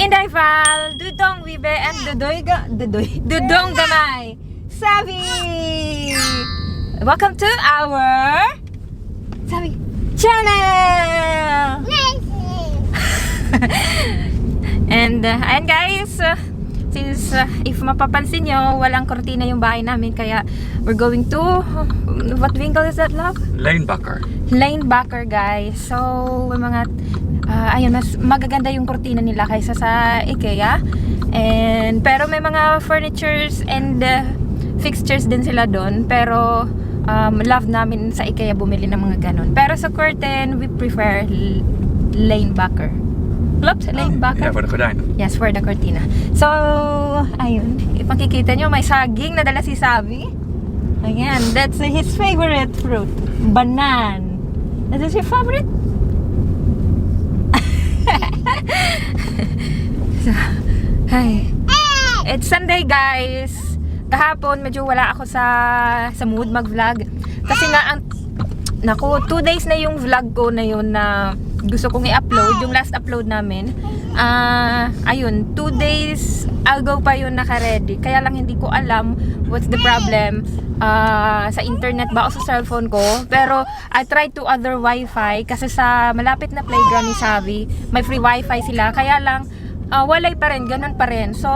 Inday Val, Dudong Wibe, and Dudong Gamay. Sabi! Welcome to our Sabi channel! And ayan guys, since if mapapansin nyo, walang kortina yung bahay namin, kaya we're going to, what winkle is that, love? Lanebacker. Lanebacker guys. So, mga ayun, mas magaganda yung kortina nila kaysa sa IKEA. And pero may mga furnitures and fixtures din sila doon. Pero love namin sa IKEA bumili ng mga ganon. Pero sa curtain, we prefer Lanebacker. Klops, Lanebacker? Yeah, for the cortina. Yes, for the cortina. So, ayun. Ipakikita nyo, may saging na dala si Sabi. Ayan, that's his favorite fruit. Banan. That is your favorite? So, hi. It's Sunday guys. Kahapon medyo wala ako sa mood mag-vlog. Kasi nga naku, 2 days na yung vlog ko na yun na gusto kong i-upload, yung last upload namin. Ayun, 2 days ago pa yun naka-ready. Kaya lang hindi ko alam what's the problem. Sa internet ba o sa cellphone ko. Pero I tried to other wifi kasi sa malapit na playground ni Savi may free wifi sila, kaya lang walay pa rin, ganun pa rin. So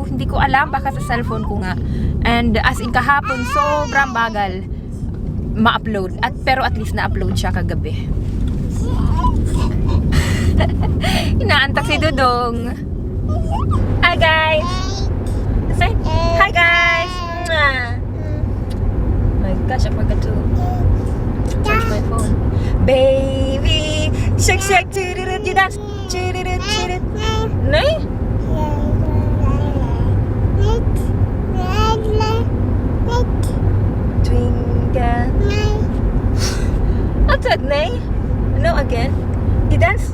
hindi ko alam, baka sa cellphone ko nga. And as in kahapon, sobrang bagal ma-upload, pero at least na-upload siya kagabi. Inaantak si Dudong. Hi guys. Say hi guys. My gosh, I forgot to charge my phone. Baby, shake, shake, you dance, nay? Twinkle. What's that, nay? No, again. You dance?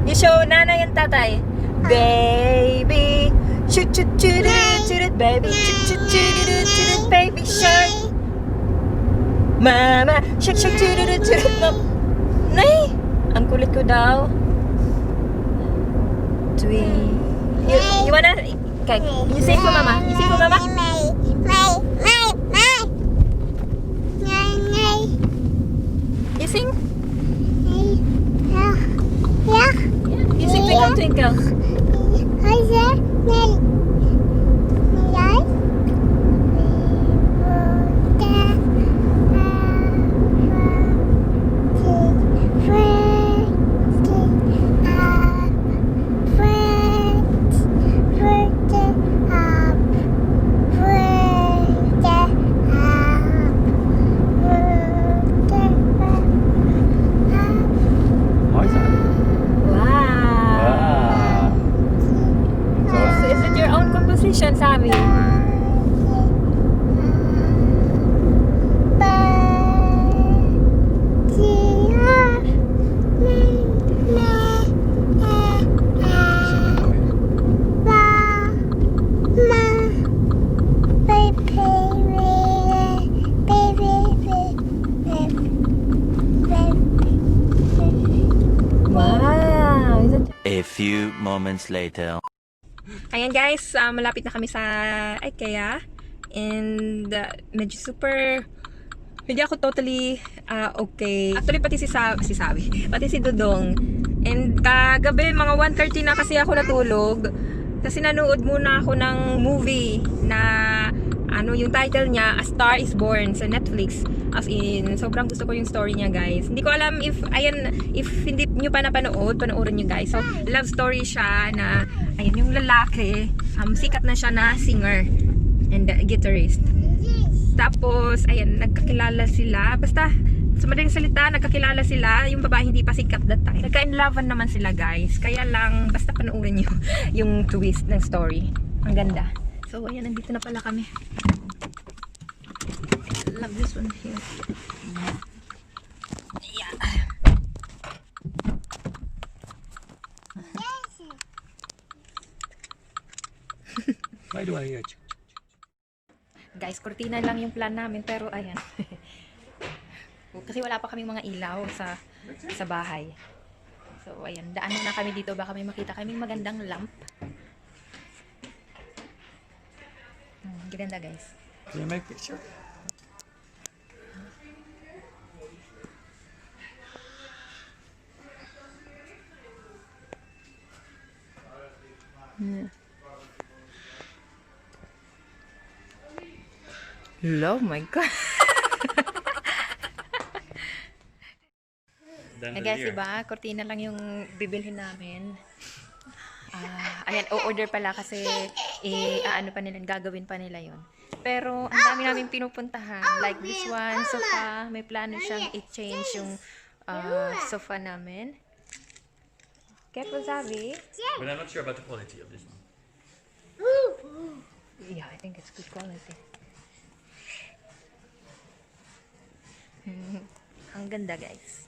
You show nanay and tatay. Baby, shoot, shoot, shoot it, baby, shoot, shoot, shoot it, baby, shake. Mama, shake, shake, shoot it, mom. Nay, ang kulit ko daw. You wanna? Okay, you sing for mama. You sing for mama. You sing? Yeah. You sing Twinkle Twinkle. Sabi. Wow. A few moments later. Ayan guys, malapit na kami sa IKEA. And medyo hindi ako totally okay. Actually pati si Sabi, pati si Dudong. And kagabi mga 1:30 na kasi ako natulog. Kasi nanood muna ako ng movie na yung title niya, A Star is Born sa Netflix. As in, sobrang gusto ko yung story niya guys. Hindi ko alam if hindi nyo pa napanood, panoorin nyo guys. So, love story siya na, yung lalaki, sikat na siya na singer and guitarist. Tapos, nagkakilala sila. Basta, sa madaling salita, nagkakilala sila. Yung babae hindi pa sikat that time. Nagka-inlovean naman sila guys. Kaya lang, basta panoorin nyo yung twist ng story. Ang ganda. So, ayan, nandito na pala kami. Love this one here. Yeah. Why do I hear you? Guys, kortina lang yung plan namin, pero ayan. Kasi wala pa kaming mga ilaw sa bahay. So, ayan. Daan na kami dito. Baka may makita kaming magandang lamp. Ganda guys. Can you make picture? Oh my God. Guys, diba? Kortina lang yung bibilhin namin. Ayan, o-order pala kasi ano pa nila, gagawin pa nila yon. Pero ang dami namin pinupuntahan. Like this one, sofa. May plano siyang i-change yung sofa namin. Careful, Sabi. But I'm not sure about the quality of this one. Yeah, I think it's good quality. Ang ganda, guys.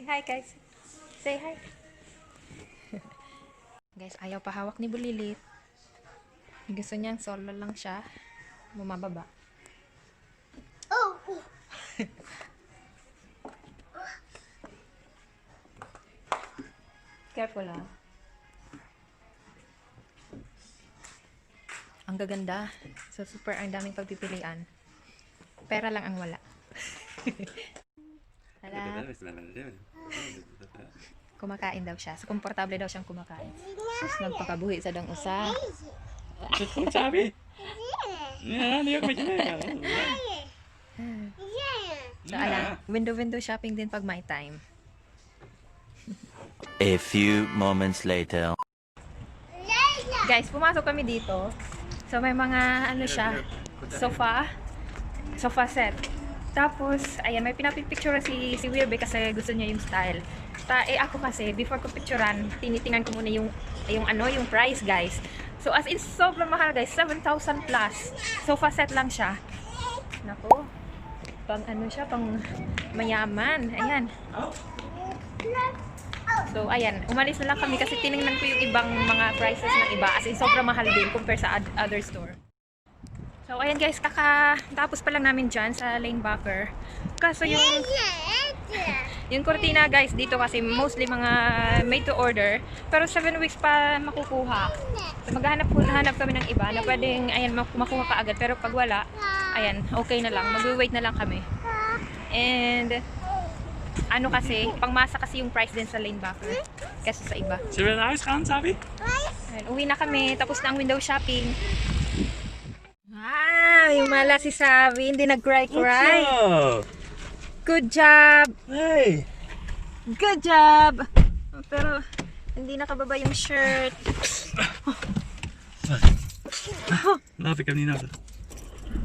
Hi, guys. Say hi. Guys, ayaw pa hawak ni Bulilit. Gusto niyang solo lang siya. Bumababa. Careful, ha. Ang gaganda. So, super ang daming pagpipilian. Pera lang ang wala. Hala. Kumakain daw siya. So, komportable daw siyang kumakain. Sus, nagpakabuhi sa dang usa. Sabi? Yeah, hindi ako So, ala, window shopping din pag may time. A few moments later. Guys, pumasok kami dito. So, may mga, ano siya, sofa set. Tapos, ayan, may pinapicture si Wirbe kasi gusto niya yung style. Ako kasi, before ko picturean, tinitingnan ko muna yung price, guys. So, as in, sobrang mahal, guys. 7,000 plus. Sofa set lang siya. Naku. Pang ano siya, pang mayaman. Ayan. So, ayan. Umalis na lang kami kasi tinignan ko yung ibang mga prices ng iba. As in, sobrang mahal din compare sa other store. So, ayan guys, kakatapos pa lang namin dyan sa Lanebacker. Kaso yung cortina guys, dito kasi mostly mga made to order. Pero 7 weeks pa makukuha. So, maghahanap kami ng iba na pwedeng, ayan, makuha ka agad. Pero pag wala, ayan, okay na lang. Mag-wait na lang kami. And, ano kasi, pangmasa kasi yung price din sa Lanebacker. Kasi sa iba. Zullen we naar huis gaan, Sabi? Ayan, uwi na kami. Tapos na ang window shopping. Yung mala si Sabi, hindi nag-cry-cry. Good job! Hey! Good job! Pero, hindi nakababa yung shirt. Love, ik heb niet nodig.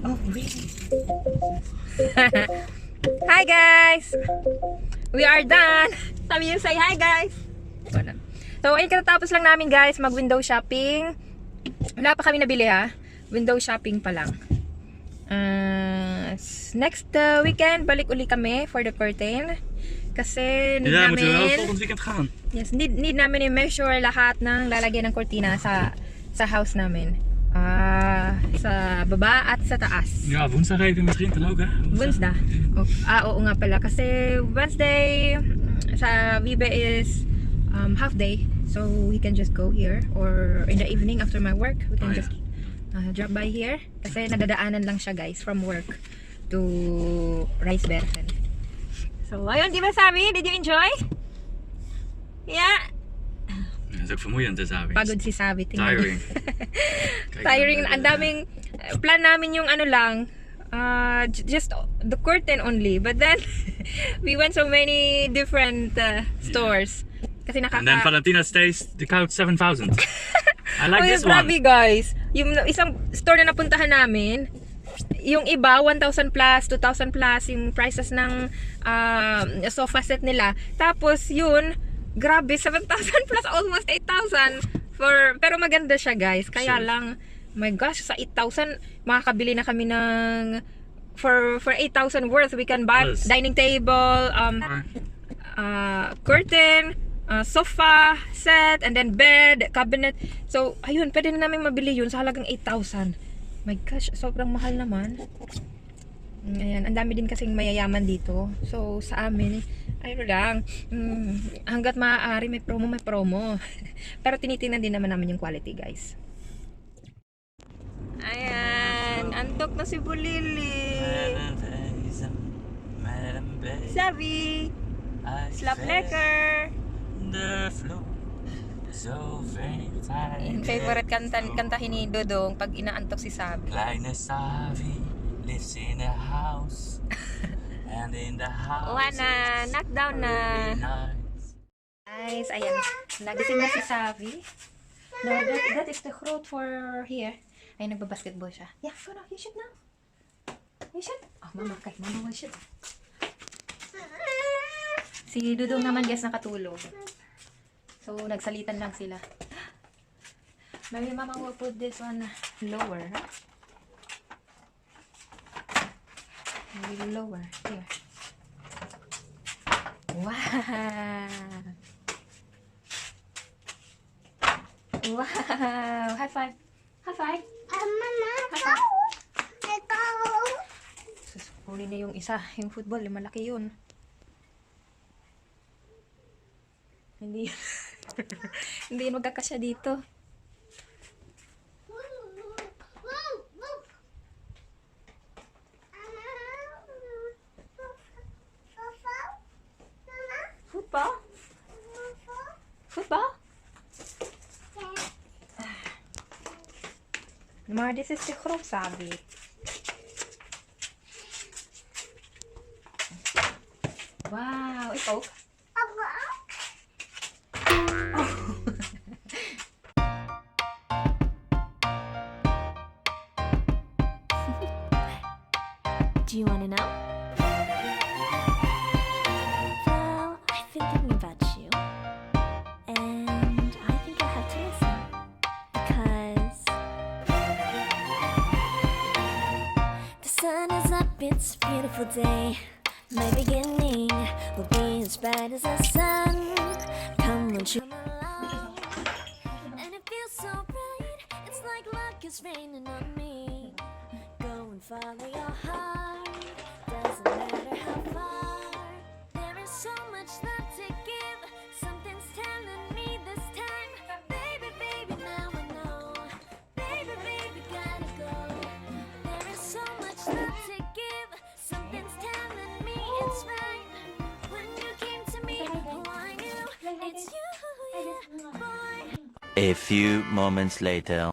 Oh, really? Hi guys! We are done! Sabi yung say hi guys! So, ayun, katatapos lang namin guys mag-window shopping. Wala pa kami nabili ha. Window shopping pa lang. Next weekend, balik uli kami for the curtain. Kasi need Ja, namin... moeten we wel volgend weekend gaan. Yes, need namin i-measure lahat ng lalagyan ng cortina sa house namin. Sa baba at sa taas. Ja, woensdag even met Rinten ook, hè? Woensdag. Oo nga pala. Kasi Wednesday sa Vibe is half day. So we can just go here. Or in the evening after my work, we can just drop by here. Kasi nadadaanan lang siya guys from work to Rijsbergen. So ayun, di ba Sabi? Did you enjoy? Yeah. Dat is ook vermoeiend, hè, Sabi? Pagod si Sabi. Tiring. Tiring. Ang daming plan namin yung ano lang, just the curtain only. But then we went so many different stores. Kasi And then Valentina stays the couch 7,000. I like this one. Grabe guys. Yung isang store na napuntahan namin, yung iba 1,000 plus, 2,000 plus yung prices ng sofa set nila. Tapos yun, grabe 7,000 plus, almost 8,000 pero maganda siya guys. Kaya lang, my gosh, sa 8,000 makakabili na kami ng for 8,000 worth we can buy dining table, curtain, sofa set, and then bed, cabinet. So, ayun, pwede na namin mabili yun sa halagang 8,000. My gosh, sobrang mahal naman. Ayan, ang dami din kasing mayayaman dito. So, sa amin, Ayun lang. Hanggat maaari may promo, may promo. Pero tinitingnan din naman namin yung quality, guys. Ayan. Antok na si Bulili. Sabi. Slap lecker. The flow. So very tight. Yung favorite kantahin ni Dodong pag inaantok si Sabi. Like Nasavi lives in a house. And in the house. Wana, knockdown na. Really nice. Guys, ayan. Nagising na si Sabi. No, that is the fruit for here. Ay, nagbabasketball siya. Yeah, go now. You shoot now. You shoot. Oh, mama, mama will shoot. Si Dudong naman, guys, nakatulog. So, nagsalitan lang sila. Maybe mama will put this one lower, huh? Maybe lower. Here. Wow! Wow! High five! High five! High five! Sus, huli na yung isa. Yung football, yung malaki yun. Hindi yun. Hindi yun magkakasya dito. Football? Football? Maar dit is te groot, Sabi. Wow, ik ook. Do you want to know? Well, I've been thinking about you. And I think I have to listen. Because the sun is up, it's a beautiful day. My beginning will be as bright as the sun. Come on, come along. And it feels so bright. It's like luck is raining on me. Go and follow your heart. Doesn't matter how far. There is so much love to give. Something's telling me this time. Baby, baby, now I know. Baby, baby, gotta go. There is so much love to give. Something's telling me it's right. When you came to me, oh, I knew it's you, yeah, boy. A few moments later.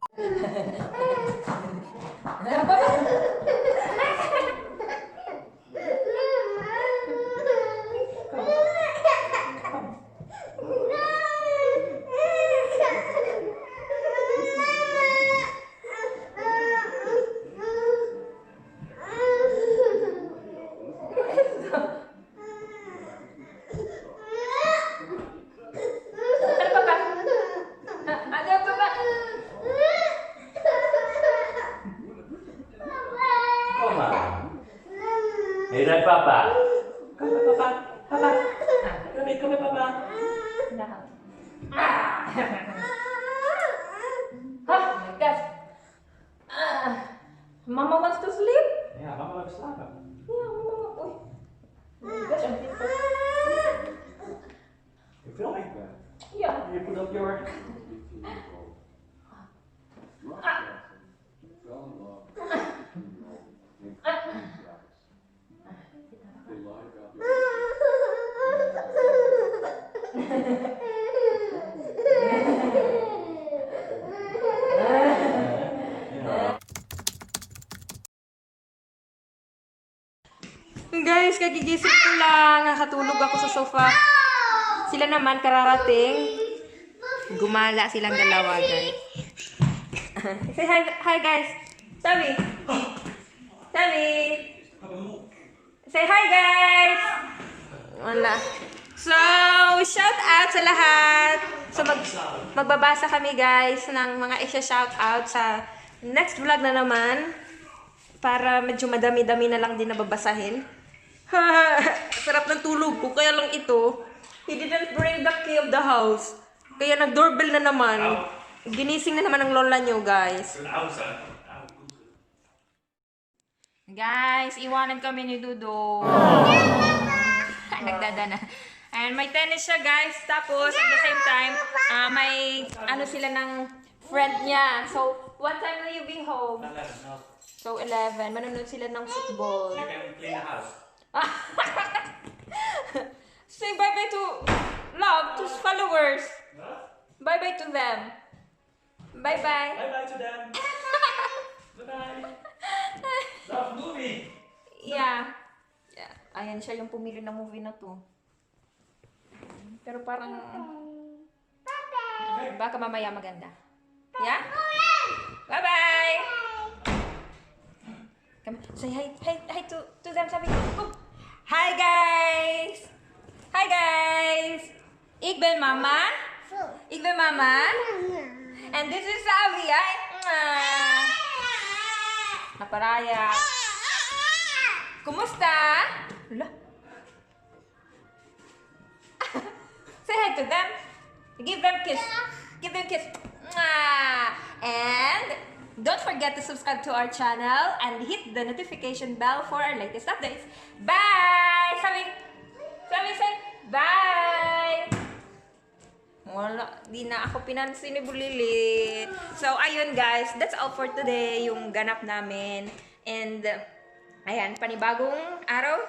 Hey there, Papa. Come here, Papa. Papa. Come here, Papa. Guys. Mama wants to sleep? Yeah, Mama will slapen. Yeah, Mama. Uy. Gosh, I'm beautiful. You're filming? Yeah. You put up your... Guys, kagigising ko lang. Nakatulog ako sa sofa. Sila naman kararating. Gumala silang dalawa, guys. Say hi, hi guys. Sabi. Sabi. Say hi, guys. Wala. So, shout out sa lahat. So, magbabasa kami, guys, ng mga isya-shout out sa next vlog na naman. Para medyo madami-dami na lang din nababasahin. Sarap ng tulog ko, kaya lang ito. He didn't bring the key of the house. Kaya nag-doorbell na naman. Ginising na naman ang lola nyo, guys. Guys, iwanan kami ni Dudo. Nagdadana. And may tennis siya, guys. Tapos, at the same time, may ano sila ng friend niya. So, what time will you be home? 11, no. So, 11. Manonood sila ng football. You can clean the house. Say bye-bye to love, to followers. Bye-bye to them. Bye-bye. Bye-bye to them. Bye-bye. Love movie. Yeah. Ayan siya yung pumili ng movie na to. Pero parang baka mamaya maganda. Yeah? Bye-bye! Come, say hi to them. Sabi ko, oh. Hi guys! Hi guys! Ik ben mama. Ik ben mama. And this is Sabi. Naparaya. Kumusta? Hala. Say hi to them. Give them kiss. Give them kiss. And don't forget to subscribe to our channel and hit the notification bell for our latest updates. Bye! Sabi, say, bye! Wala, di na ako pinansin ni Bulilit. So, ayun guys, that's all for today, yung ganap namin. And, ayan, panibagong araw.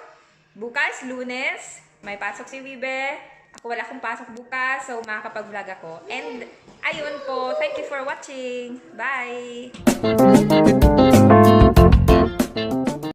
Bukas, Lunes, may pasok si Vibe. Ako wala akong pasok bukas, so makakapag-vlog ako. And, ayun po, thank you for watching. Bye!